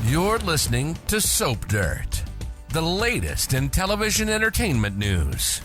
You're listening to Soap Dirt, the latest in television entertainment news.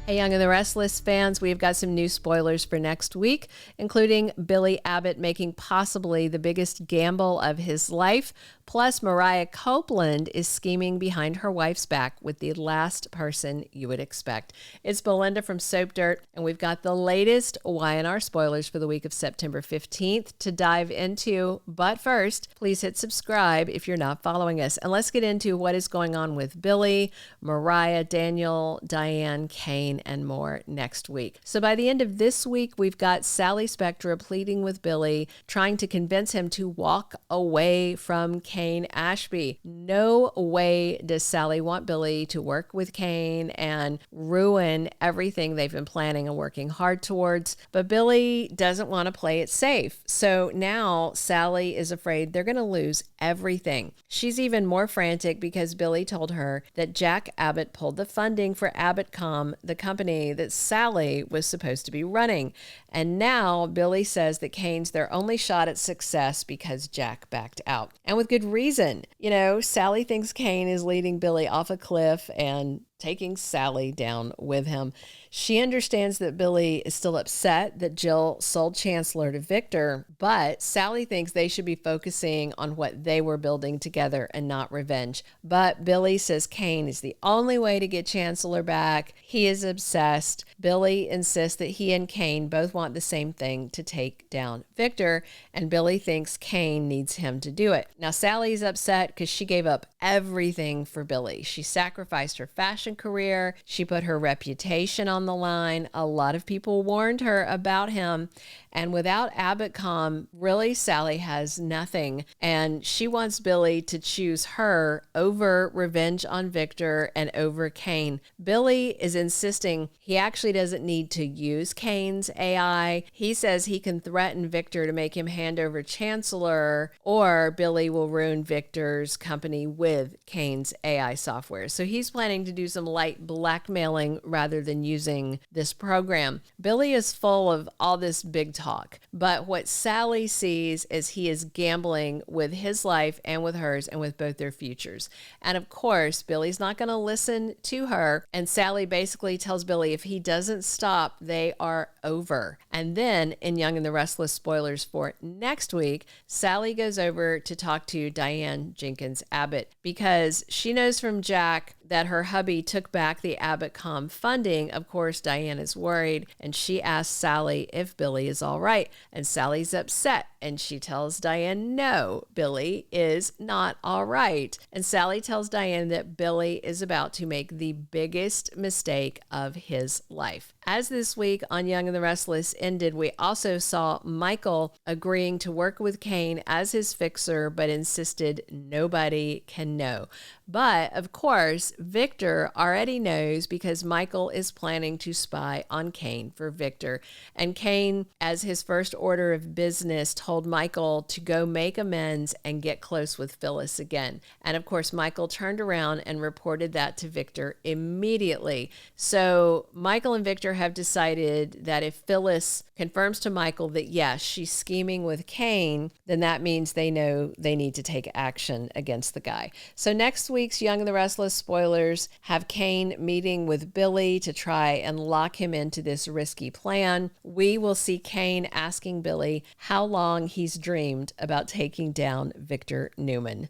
Hey, Young and the Restless fans, we've got some new spoilers for next week, including Billy Abbott making possibly the biggest gamble of his life. Plus, Mariah Copeland is scheming behind her wife's back with the last person you would expect. It's Belinda from Soap Dirt, and we've got the latest Y&R spoilers for the week of September 15th to dive into. But first, please hit subscribe if you're not following us. And let's get into what is going on with Billy, Mariah, Daniel, Diane, Kane, and more next week. So by the end of this week, we've got Sally Spectra pleading with Billy, trying to convince him to walk away from Kane Ashby. No way does Sally want Billy to work with Kane and ruin everything they've been planning and working hard towards. But Billy doesn't want to play it safe. So now Sally is afraid they're going to lose everything. She's even more frantic because Billy told her that Jack Abbott pulled the funding for AbbottCom, the company that Sally was supposed to be running. And now Billy says that Kane's their only shot at success because Jack backed out. And with good reason. You know, Sally thinks Kane is leading Billy off a cliff and taking Sally down with him. She understands that Billy is still upset that Jill sold Chancellor to Victor, but Sally thinks they should be focusing on what they were building together and not revenge. But Billy says Kane is the only way to get Chancellor back. He is obsessed. Billy insists that he and Kane both want the same thing, to take down Victor, and Billy thinks Kane needs him to do it. Now, Sally's upset because she gave up everything for Billy. She sacrificed her fashion career. She put her reputation on the line. A lot of people warned her about him. And without AbbottCom, really, Sally has nothing. And she wants Billy to choose her over revenge on Victor and over Kane. Billy is insisting he actually doesn't need to use Kane's AI. He says he can threaten Victor to make him hand over Chancellor, or Billy will ruin Victor's company with Kane's AI software. So he's planning to do some light blackmailing rather than using this program. Billy is full of all this big talk, but what Sally sees is he is gambling with his life and with hers and with both their futures. And of course, Billy's not going to listen to her, and Sally basically tells Billy if he doesn't stop, they are over. And then in Young and the Restless spoilers for next week, Sally goes over to talk to Diane Jenkins Abbott because she knows from Jack that her hubby took back the AbbottCom funding. Of course, Diane is worried, and she asks Sally if Billy is all right. And Sally's upset, and she tells Diane, no, Billy is not all right. And Sally tells Diane that Billy is about to make the biggest mistake of his life. As this week on Young and the Restless ended, we also saw Michael agreeing to work with Kane as his fixer, but insisted nobody can know. But of course, Victor already knows because Michael is planning to spy on Kane for Victor. And Kane, as his first order of business, told Michael to go make amends and get close with Phyllis again. And of course, Michael turned around and reported that to Victor immediately. So Michael and Victor have decided that if Phyllis confirms to Michael that yes, she's scheming with Kane, then that means they know they need to take action against the guy. So next week's Young and the Restless spoilers have Kane meeting with Billy to try and lock him into this risky plan. We will see Kane asking Billy how long he's dreamed about taking down Victor Newman.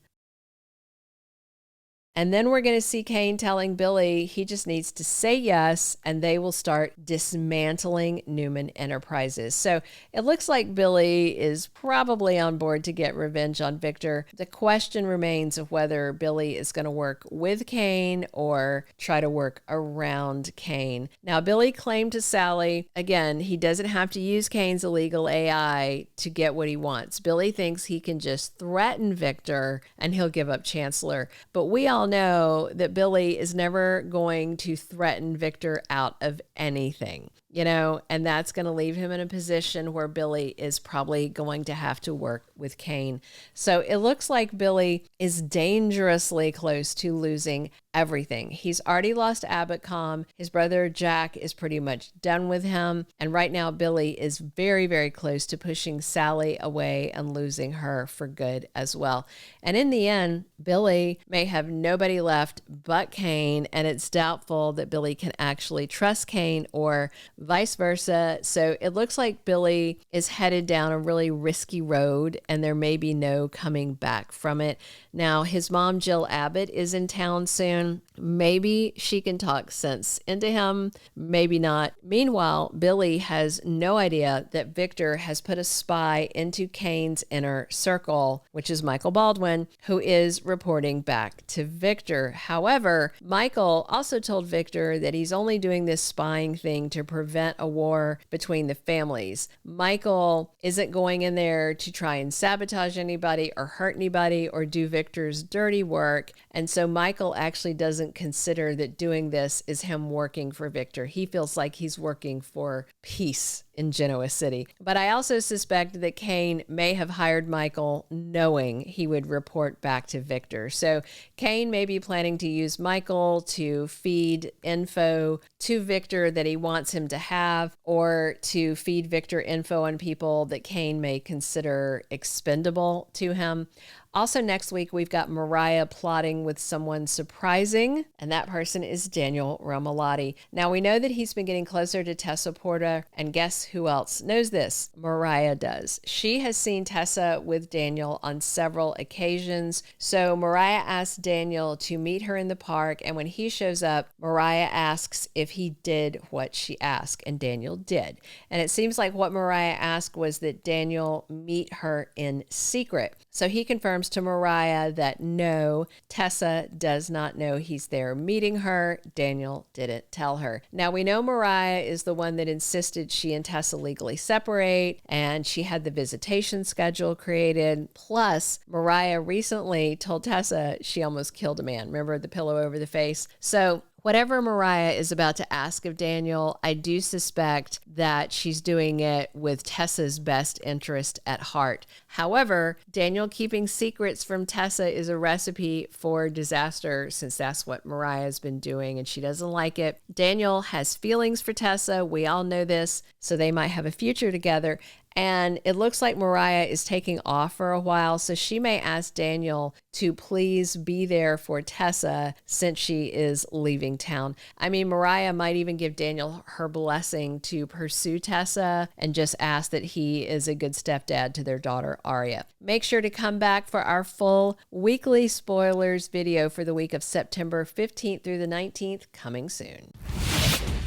And then we're going to see Kane telling Billy he just needs to say yes, and they will start dismantling Newman Enterprises. So it looks like Billy is probably on board to get revenge on Victor. The question remains of whether Billy is going to work with Kane or try to work around Kane. Now, Billy claimed to Sally, again, he doesn't have to use Kane's illegal AI to get what he wants. Billy thinks he can just threaten Victor and he'll give up Chancellor. But we all know that Billy is never going to threaten Victor out of anything. and that's going to leave him in a position where Billy is probably going to have to work with Kane. So it looks like Billy is dangerously close to losing everything. He's already lost Abbott-Com. His brother Jack is pretty much done with him. And right now, Billy is very, very close to pushing Sally away and losing her for good as well. And in the end, Billy may have nobody left but Kane, and it's doubtful that Billy can actually trust Kane or vice versa. So it looks like Billy is headed down a really risky road, and there may be no coming back from it. Now, his mom, Jill Abbott, is in town soon. Maybe she can talk sense into him, maybe not. Meanwhile, Billy has no idea that Victor has put a spy into Kane's inner circle, which is Michael Baldwin, who is reporting back to Victor. However, Michael also told Victor that he's only doing this spying thing to prevent a war between the families. Michael isn't going in there to try and sabotage anybody or hurt anybody or do Victor's dirty work. And so Michael actually doesn't consider that doing this is him working for Victor. He feels like he's working for peace in Genoa City. But I also suspect that Kane may have hired Michael knowing he would report back to Victor. So Kane may be planning to use Michael to feed info to Victor that he wants him to have, or to feed Victor info on people that Kane may consider expendable to him. Also next week, we've got Mariah plotting with someone surprising, and that person is Daniel Romalotti. Now, we know that he's been getting closer to Tessa Porter, and guess who else knows this? Mariah does. She has seen Tessa with Daniel on several occasions, so Mariah asked Daniel to meet her in the park, and when he shows up, Mariah asks if he did what she asked, and Daniel did. And it seems like what Mariah asked was that Daniel meet her in secret. So he confirms to Mariah that no, Tessa does not know he's there meeting her. Daniel didn't tell her. Now, we know Mariah is the one that insisted she and Tessa legally separate, and she had the visitation schedule created. Plus, Mariah recently told Tessa she almost killed a man. Remember the pillow over the face? So whatever Mariah is about to ask of Daniel, I do suspect that she's doing it with Tessa's best interest at heart. However, Daniel keeping secrets from Tessa is a recipe for disaster, since that's what Mariah's been doing and she doesn't like it. Daniel has feelings for Tessa. We all know this, so they might have a future together. And it looks like Mariah is taking off for a while, so she may ask Daniel to please be there for Tessa since she is leaving town. I mean, Mariah might even give Daniel her blessing to pursue Tessa and just ask that he is a good stepdad to their daughter, Aria. Make sure to come back for our full weekly spoilers video for the week of September 15th through the 19th, coming soon.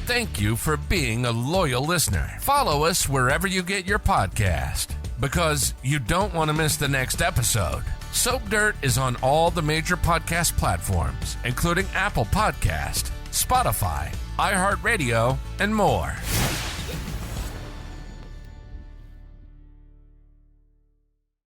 Thank you for being a loyal listener. Follow us wherever you get your podcast, because you don't want to miss the next episode. Soap Dirt is on all the major podcast platforms, including Apple Podcast, Spotify, iHeartRadio, and more.